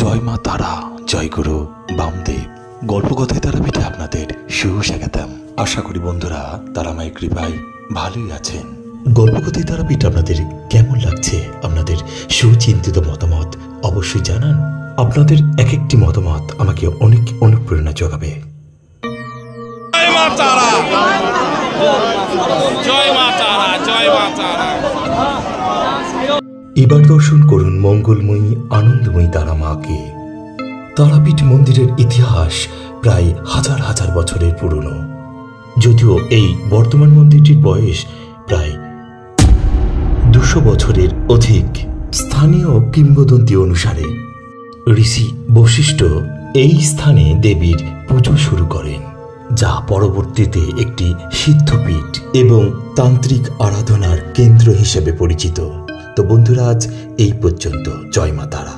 জয় মা তারা, জয় গুরু বামদেব। গল্পকথায় তারাপীঠে আপনাদের সুস্বাগতম। আশা করি বন্ধুরা তারা মায়ের কৃপায় ভালোই আছেন। গল্পকথায় তারাপীঠ আপনাদের কেমন লাগছে? আপনাদের সুচিন্তিত মতামত অবশ্যই জানান। আপনাদের এক একটি মতামত আমাকে অনেক অনুপ্রেরণা যোগাবে। জয় মা তারা, জয় মা তারা, জয় মা তারা। এবার দর্শন করুন মঙ্গলময়ী আনন্দময়ী তারা মাকে। তারাপীঠ মন্দিরের ইতিহাস প্রায় হাজার হাজার বছরের পুরনো। যদিও এই বর্তমান মন্দিরটির বয়স প্রায় 200 বছরের অধিক। স্থানীয় কিংবদন্তি অনুসারে ঋষি বশিষ্ঠ এই স্থানে দেবীর পুজো শুরু করেন, যা পরবর্তীতে একটি সিদ্ধপীঠ এবং তান্ত্রিক আরাধনার কেন্দ্র হিসেবে পরিচিত। তো বন্ধুরা, আজ এই পর্যন্ত। জয় মা তারা।